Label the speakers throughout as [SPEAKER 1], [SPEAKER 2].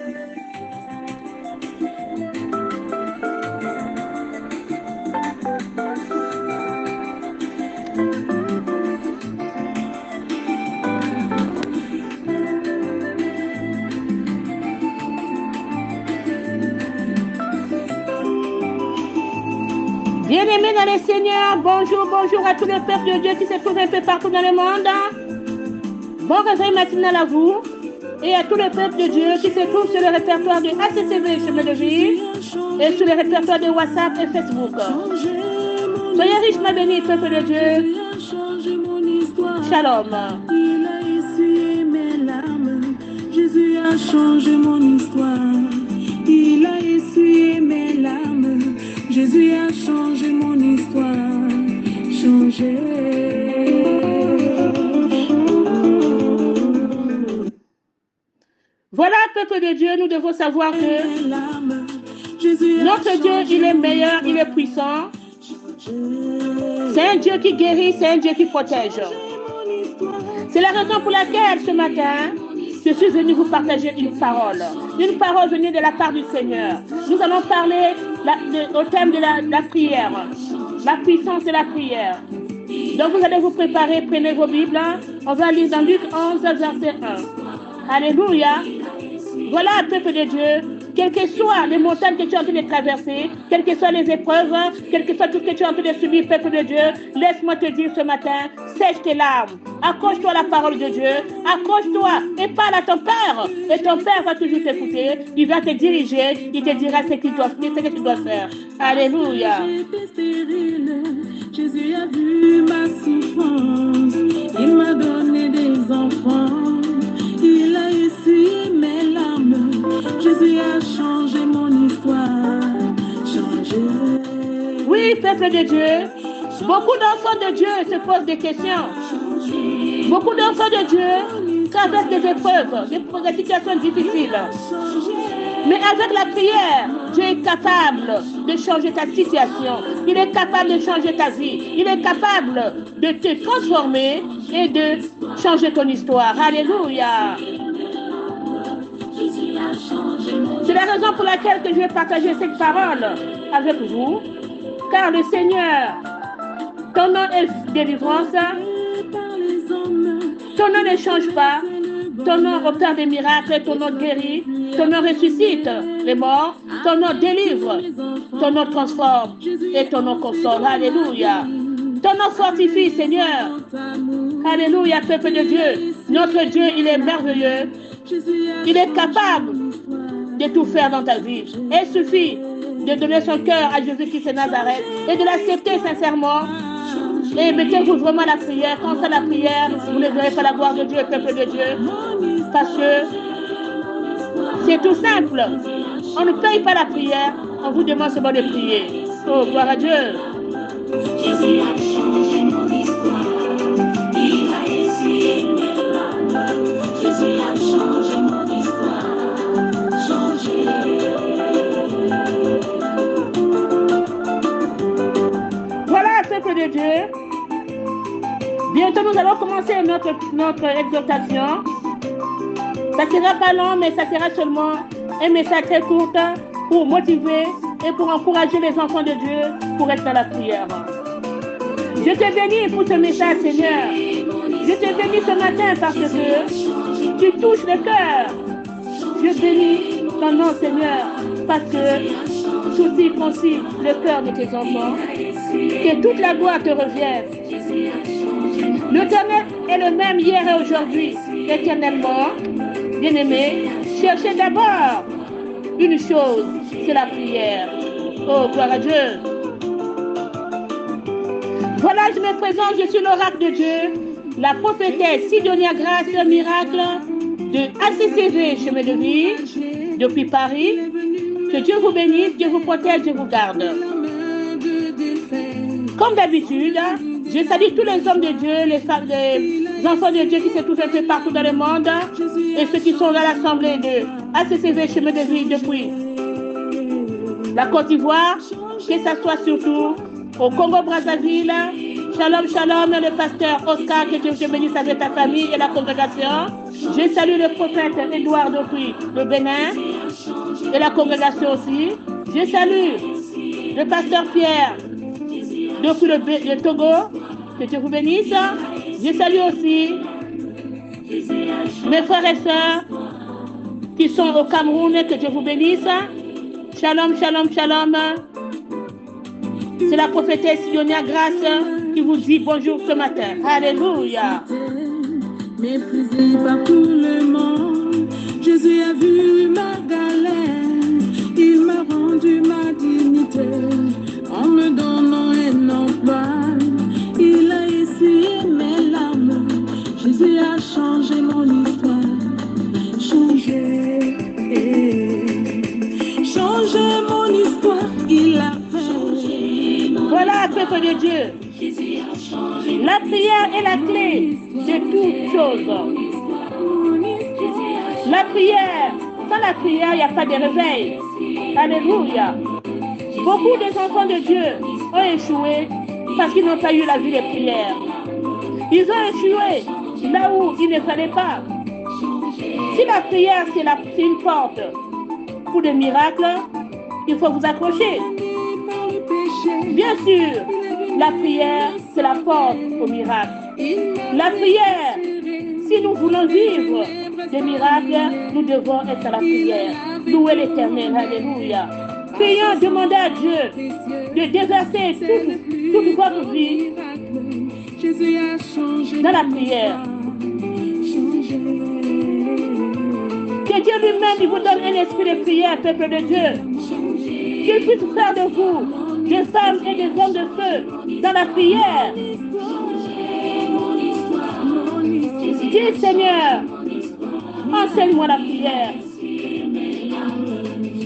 [SPEAKER 1] Bien-aimés dans les Seigneurs, bonjour, bonjour à tous les peuples de Dieu qui se trouvent un peu partout dans le monde. Bon réveil matinal à vous et à tous les peuples de Dieu qui se trouvent sur le répertoire de ACCV Chemin de Vie et sur le répertoire de WhatsApp et Facebook. Soyez richement bénis, peuple de Dieu. Shalom.
[SPEAKER 2] Il a essuyé mes larmes. Jésus a changé mon histoire. Il a essuyé mes larmes. Jésus a changé mon histoire. Changé.
[SPEAKER 1] Voilà, peuple de Dieu, nous devons savoir que notre Dieu, il est meilleur, il est puissant. C'est un Dieu qui guérit, c'est un Dieu qui protège. C'est la raison pour laquelle ce matin, je suis venu vous partager une parole venue de la part du Seigneur. Nous allons parler au thème de la prière, la puissance de la prière. Donc vous allez vous préparer, prenez vos Bibles. On va lire dans Luc 11, verset 1. Alléluia. Voilà, peuple de Dieu, quelles que soient les montagnes que tu es en train de traverser, quelles que soient les épreuves, quel que soit tout ce que tu es en train de subir, peuple de Dieu, laisse-moi te dire ce matin, sèche tes larmes, accroche-toi à la parole de Dieu, accroche-toi et parle à ton Père. Et ton Père va toujours t'écouter, il va te diriger, il te dira ce que tu dois faire. Alléluia.
[SPEAKER 2] Jésus a vu ma souffrance, il m'a donné des enfants, il a essuyé mes larmes, Jésus a changé mon histoire, changé.
[SPEAKER 1] Oui, peuple de Dieu, beaucoup d'enfants de Dieu se posent des questions. Beaucoup d'enfants de Dieu traversent des épreuves, des situations difficiles. Mais avec la prière, Dieu est capable de changer ta situation. Il est capable de changer ta vie. Il est capable de te transformer et de changer ton histoire. Alléluia. C'est la raison pour laquelle je vais partager cette parole avec vous. Car le Seigneur, ton nom est délivrance. Ton nom ne change pas. Ton nom opère des miracles. Ton nom guérit. Ton nom ressuscite les morts. Ton nom délivre. Ton nom transforme. Et ton nom console. Alléluia. Ton nom fortifie, Seigneur. Alléluia, peuple de Dieu. Notre Dieu, il est merveilleux. Il est capable de tout faire dans ta vie. Il suffit de donner son cœur à Jésus-Christ de Nazareth et de l'accepter sincèrement. Et mettez-vous vraiment à la prière. Quand c'est la prière, vous ne verrez pas la gloire de Dieu, peuple de Dieu. Parce que c'est tout simple. On ne paye pas la prière, on vous demande seulement de prier. Oh, gloire à Dieu.
[SPEAKER 2] Jésus a changé mon histoire. Il a essuyé mes larmes. Jésus a changé mon histoire. Changé.
[SPEAKER 1] Voilà, peuple de Dieu. Bientôt, nous allons commencer notre exhortation. Ça ne sera pas long, mais ça sera seulement un message très court pour motiver et pour encourager les enfants de Dieu pour être dans la prière. Je te bénis pour ce message, Seigneur. Je te bénis ce matin parce que tu touches le cœur. Je bénis ton nom, Seigneur, parce que tu circoncis le cœur de tes enfants. Que toute la gloire te revienne. L'Éternel est le même hier et aujourd'hui, éternellement. Bien-aimé, cherchez d'abord une chose, c'est la prière. Oh, gloire à Dieu. Voilà, je me présente, je suis l'oracle de Dieu, la prophétesse Sidonia Grace Miracle de ACCV Chemin de Vie, depuis Paris. Que Dieu vous bénisse, Dieu vous protège, Dieu vous garde. Comme d'habitude, je salue tous les hommes de Dieu, les enfants de Dieu qui se trouvent un peu partout dans le monde et ceux qui sont dans l'assemblée de ACCV Chemin de Vie depuis la Côte d'Ivoire, que ce soit surtout au Congo-Brazzaville, Shalom, shalom, le pasteur Oscar, que Dieu te bénisse avec ta famille et la congrégation. Je salue le prophète Édouard depuis le Bénin et la congrégation aussi. Je salue le pasteur Pierre depuis le Togo, que Dieu vous bénisse. Je salue aussi mes frères et sœurs qui sont au Cameroun, que Dieu vous bénisse. Shalom, shalom, shalom. C'est la prophétesse Ionia Grace qui vous dit bonjour ce matin. Alléluia.
[SPEAKER 2] Méprisé par tout le monde, Jésus a vu ma galère, il m'a rendu ma dignité, en me donnant un emploi, il a essuyé mes larmes, Jésus a changé mon histoire, changé mon histoire, il a fait.
[SPEAKER 1] Voilà, peuple de Dieu. La prière est la clé de toutes choses. La prière, sans la prière, il n'y a pas de réveil. Alléluia. Beaucoup des enfants de Dieu ont échoué parce qu'ils n'ont pas eu la vie de prière. Ils ont échoué là où il ne fallait pas. Si la prière, c'est une porte pour des miracles, il faut vous accrocher. Bien sûr, la prière, c'est la porte au miracle. La prière, si nous voulons vivre des miracles, nous devons être à la prière. Louer l'Éternel, alléluia. Prions, demandez à Dieu de déverser toute votre vie dans la prière. Que Dieu lui-même vous donne un esprit de prière, peuple de Dieu. Qu'il puisse faire de vous des femmes et des hommes de feu dans la prière. Dis Seigneur, enseigne-moi la prière.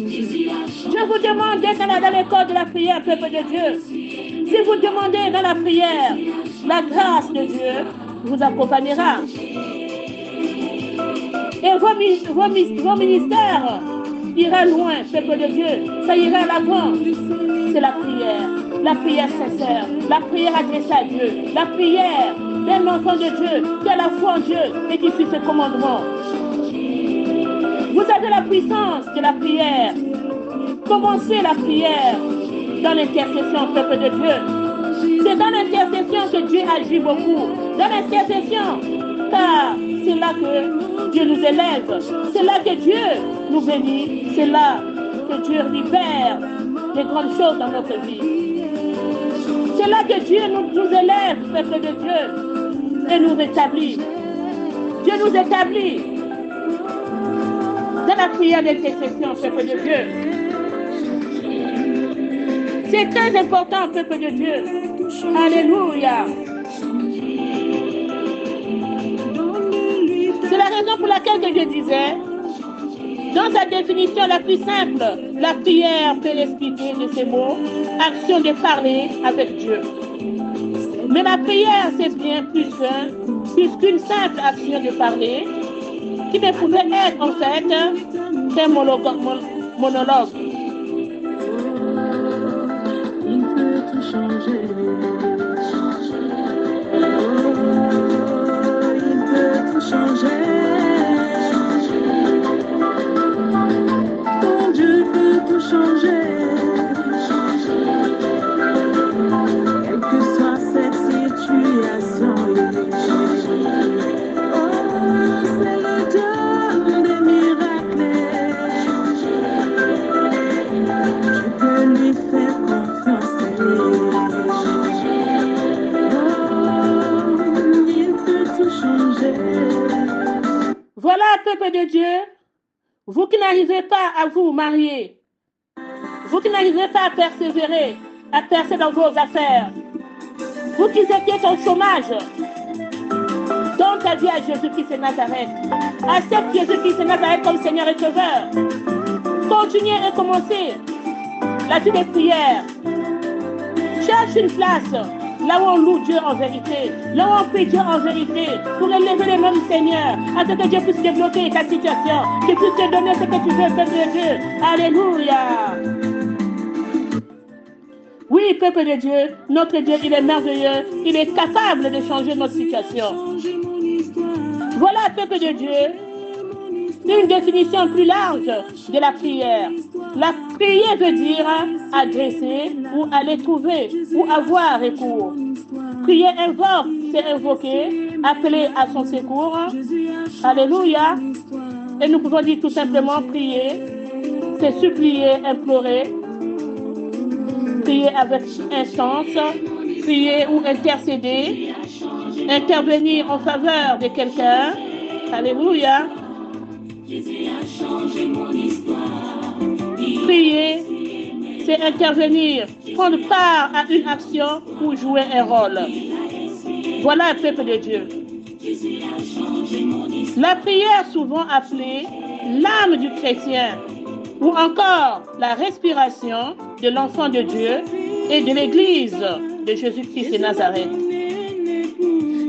[SPEAKER 1] Je vous demande d'être dans l'école de la prière, peuple de Dieu. Si vous demandez dans la prière, la grâce de Dieu vous accompagnera. Et vos ministères ira loin, peuple de Dieu. Ça ira à l'avant. C'est la prière. La prière sincère. La prière adressée à Dieu. La prière d'un enfant de Dieu qui a la foi en Dieu et qui suit ses commandements. Vous avez la puissance de la prière. Commencez la prière dans l'intercession, peuple de Dieu. C'est dans l'intercession que Dieu agit beaucoup. Dans l'intercession, car c'est là que Dieu nous élève. C'est là que Dieu nous bénit. C'est là que Dieu libère les grandes choses dans notre vie. C'est là que Dieu nous élève, peuple de Dieu, et nous rétablit. Dieu nous établit dans la prière d'intercession, peuple de Dieu. C'est très important, peuple de Dieu. Alléluia. C'est la raison pour laquelle que je disais, dans sa définition la plus simple, la prière peut l'expliquer de ces mots, action de parler avec Dieu. Mais la prière, c'est bien plus qu'une simple action de parler, qui ne pouvait être en fait qu'un monologue.
[SPEAKER 2] Il peut tout changer. Il peut tout changer. Ton Dieu peut tout changer. Quelle que soit cette situation. C'est le Dieu des miracles. Je peux lui faire confiance. Il peut tout changer.
[SPEAKER 1] Voilà, peuple de Dieu, vous qui n'arrivez pas à vous marier, vous qui n'arrivez pas à persévérer, à percer dans vos affaires, vous qui étiez au chômage, donne ta vie à Jésus-Christ de Nazareth. Accepte Jésus-Christ de Nazareth comme Seigneur et Sauveur. Continuez et commencez la vie de prière. Cherche une place là où on loue Dieu en vérité, là où on prie Dieu en vérité, pour élever les mains du Seigneur, afin que Dieu puisse débloquer ta situation, qu'il puisse te donner ce que tu veux, peuple de Dieu. Alléluia. Oui, peuple de Dieu, notre Dieu, il est merveilleux. Il est capable de changer notre situation. Voilà, peuple de Dieu, une définition plus large de la prière. La prière veut dire adresser ou aller trouver ou avoir recours. Prier invoque, c'est invoquer, appeler à son secours. Alléluia. Et nous pouvons dire tout simplement prier, c'est supplier, implorer, prier avec instance, prier ou intercéder, intervenir en faveur de quelqu'un. Alléluia. Prier, c'est intervenir, prendre part à une action ou jouer un rôle. Voilà un peuple de Dieu. La prière, souvent appelée l'âme du chrétien, ou encore la respiration de l'enfant de Dieu et de l'Église de Jésus-Christ de Nazareth.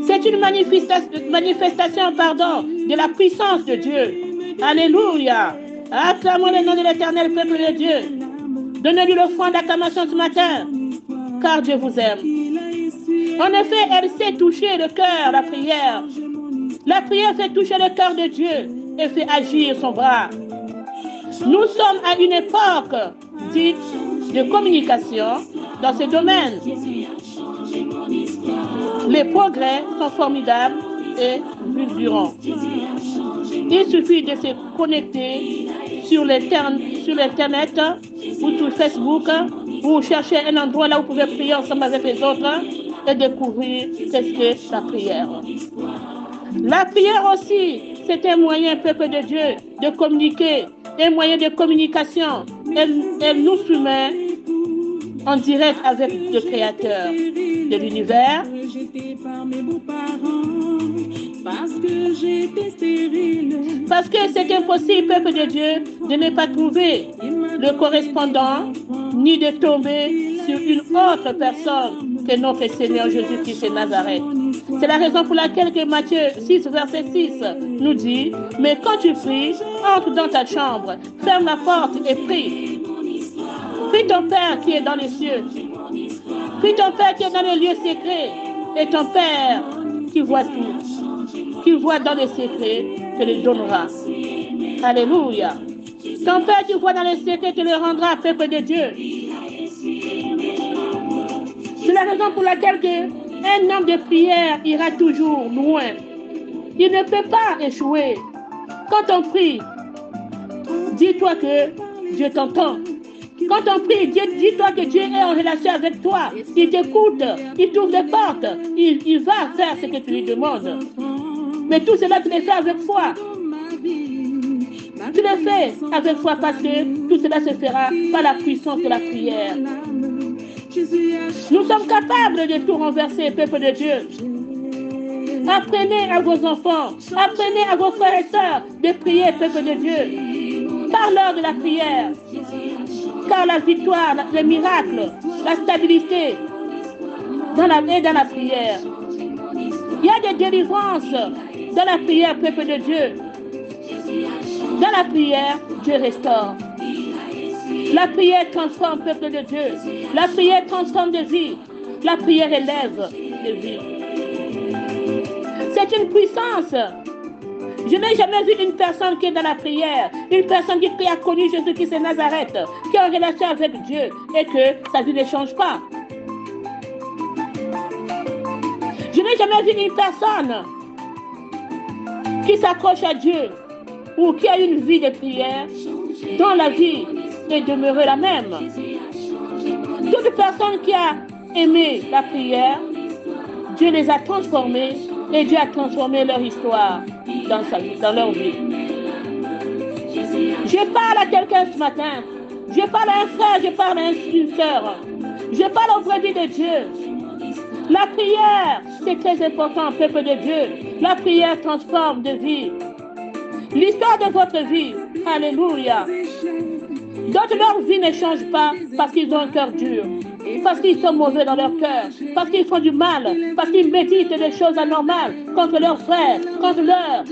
[SPEAKER 1] C'est une manifestation de la puissance de Dieu. Alléluia. Acclamons le nom de l'Éternel, peuple de Dieu. Donnez-lui le front d'acclamation ce matin, car Dieu vous aime. En effet, elle sait toucher le cœur, la prière. La prière fait toucher le cœur de Dieu et fait agir son bras. Nous sommes à une époque dite de communication dans ce domaine. Les progrès sont formidables et fulgurants. Il suffit de se connecter sur l'Internet ou sur Facebook ou chercher un endroit là où vous pouvez prier ensemble avec les autres et découvrir ce qu'est la prière. La prière aussi, c'est un moyen, peuple de Dieu, de communiquer, un moyen de communication. Elle nous soumet en direct avec le Créateur de l'univers. Parce que c'est impossible, peuple de Dieu, de ne pas trouver le correspondant, ni de tomber sur une autre personne que notre Seigneur Jésus-Christ de Nazareth. C'est la raison pour laquelle que Matthieu 6, verset 6 nous dit, « Mais quand tu pries, entre dans ta chambre, ferme la porte et prie. Prie ton Père qui est dans les cieux. Prie ton Père qui est dans les lieux secrets. Et ton Père qui voit tout, qui voit dans les secrets, te le donnera. » Alléluia. Ton Père qui voit dans les secrets te le rendra, peuple de Dieu. C'est la raison pour laquelle un homme de prière ira toujours loin. Il ne peut pas échouer. Quand on prie, dis-toi que Dieu t'entend. Quand on prie, dis-toi que Dieu est en relation avec toi. Il t'écoute, il t'ouvre des portes, il va faire ce que tu lui demandes. Mais tout cela, tu le fais avec foi. Tu le fais avec foi parce que tout cela se fera par la puissance de la prière. Nous sommes capables de tout renverser, peuple de Dieu. Apprenez à vos enfants, apprenez à vos frères et sœurs de prier, peuple de Dieu. Parle-leur de la prière. Car la victoire, le miracle, la stabilité dans la prière. Il y a des délivrances dans la prière, peuple de Dieu. Dans la prière, Dieu restaure. La prière transforme, peuple de Dieu. La prière transforme des vies. La prière élève des vies. C'est une puissance. Je n'ai jamais vu une personne qui est dans la prière, une personne qui a connu Jésus-Christ de Nazareth, qui est en relation avec Dieu et que sa vie ne change pas. Je n'ai jamais vu une personne qui s'accroche à Dieu ou qui a une vie de prière dont la vie est demeurée la même. Toute personne qui a aimé la prière, Dieu les a transformés et Dieu a transformé leur histoire dans leur vie. Je parle à quelqu'un ce matin. Je parle à un frère, je parle à une sœur. Je parle au brebis de Dieu. La prière, c'est très important, peuple de Dieu. La prière transforme de vie. L'histoire de votre vie, alléluia. D'autres, leur vie ne change pas parce qu'ils ont un cœur dur, parce qu'ils sont mauvais dans leur cœur, parce qu'ils font du mal, parce qu'ils méditent des choses anormales contre leurs frères, contre leurs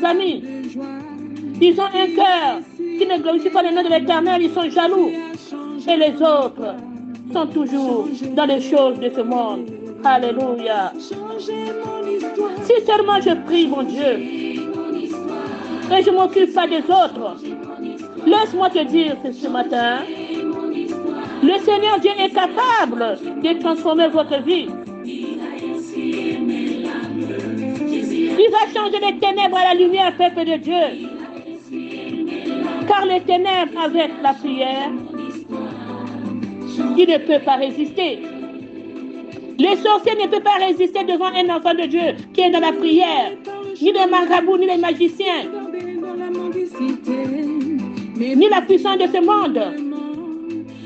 [SPEAKER 1] amis. Ils ont un cœur qui ne glorifie pas le nom de l'Éternel, ils sont jaloux. et les autres sont toujours dans les choses de ce monde. Alléluia. Si seulement je prie, mon Dieu, et je ne m'occupe pas des autres, laisse-moi te dire ce matin, le Seigneur Dieu est capable de transformer votre vie. Il va changer les ténèbres à la lumière, peuple de Dieu. Car les ténèbres, avec la prière, il ne peut pas résister. Les sorciers ne peuvent pas résister devant un enfant de Dieu qui est dans la prière. Ni les marabouts, ni les magiciens, ni la puissance de ce monde.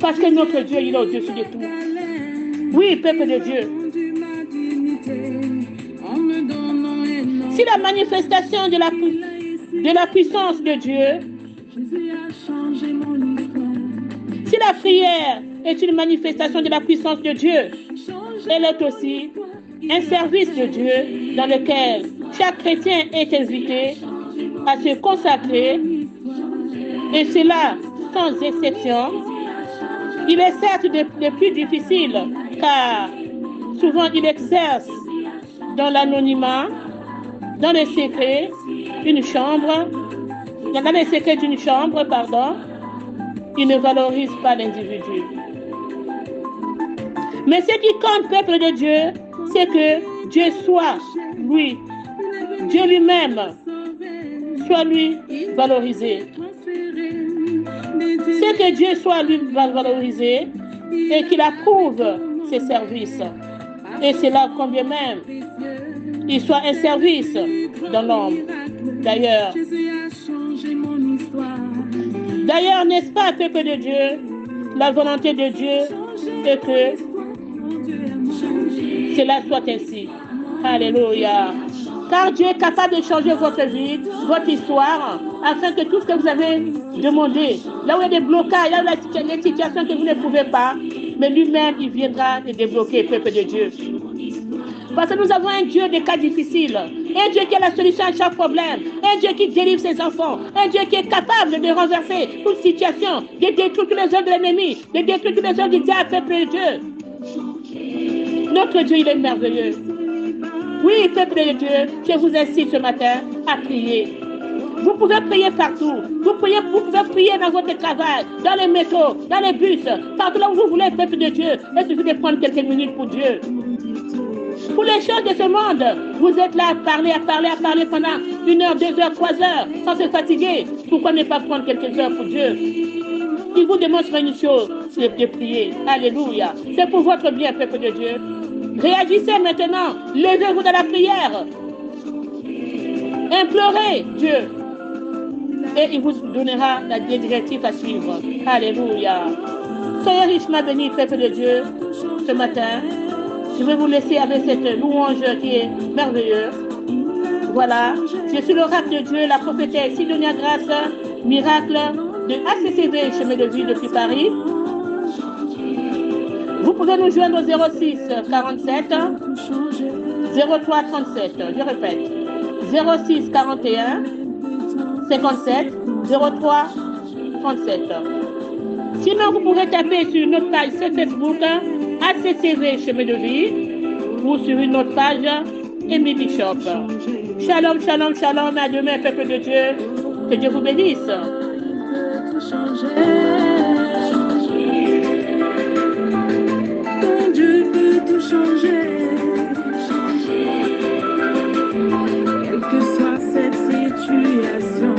[SPEAKER 1] Parce que notre Dieu, il est au-dessus de tout. Oui, peuple de Dieu. Si la manifestation de la puissance de Dieu, si la prière est une manifestation de la puissance de Dieu, elle est aussi un service de Dieu dans lequel chaque chrétien est invité à se consacrer, et cela sans exception. Il est certes le plus difficile, car souvent il exerce dans l'anonymat, dans les secrets d'une chambre, il ne valorise pas l'individu. Mais ce qui compte, peuple de Dieu, c'est que Dieu soit, lui, Dieu lui-même, soit lui valorisé. C'est que Dieu soit lui valorisé et qu'il approuve ses services. Et c'est là combien même il soit un service dans l'homme. D'ailleurs, n'est-ce pas, peuple de Dieu, la volonté de Dieu est que cela soit ainsi. Alléluia. Car Dieu est capable de changer votre vie, votre histoire, afin que tout ce que vous avez demandé, là où il y a des blocages, là où il y a des situations que vous ne pouvez pas, mais lui-même, il viendra les débloquer, peuple de Dieu. Parce que nous avons un Dieu des cas difficiles, un Dieu qui a la solution à chaque problème, un Dieu qui délivre ses enfants, un Dieu qui est capable de renverser toute situation, de détruire tous les œuvres de l'ennemi, de détruire tous les œuvres du diable, peuple de Dieu. Notre Dieu, il est merveilleux. Oui, peuple de Dieu, je vous incite ce matin à prier. Vous pouvez prier partout. Vous pouvez prier dans votre travail, dans les métros, dans les bus, partout là où vous voulez, peuple de Dieu. Il suffit de prendre quelques minutes pour Dieu. Pour les choses de ce monde, vous êtes là à parler pendant 1 heure, 2 heures, 3 heures, sans se fatiguer. Pourquoi ne pas prendre quelques heures pour Dieu? Il vous démontre une chose, c'est de prier. Alléluia. C'est pour votre bien, peuple de Dieu. Réagissez maintenant. Levez-vous dans la prière. Implorez Dieu. Et il vous donnera la directive à suivre. Alléluia. Soyez richement bénis, peuple de Dieu, ce matin. Je vais vous laisser avec cette louange qui est merveilleuse. Voilà. Je suis l'oracle de Dieu, la prophétesse Sidonia Grace, miracle de ACCV, chemin de vie depuis Paris. Vous pouvez nous joindre au 06 47 03 37. Je répète. 06 41 57 03 37. Sinon, vous pouvez taper sur notre page Facebook ACCV Chemin de Vie ou sur une autre page Amy Bishop. Shalom, shalom, shalom. À demain, peuple de Dieu. Que Dieu vous bénisse.
[SPEAKER 2] Ton Dieu peut tout changer. Quelle que soit cette situation.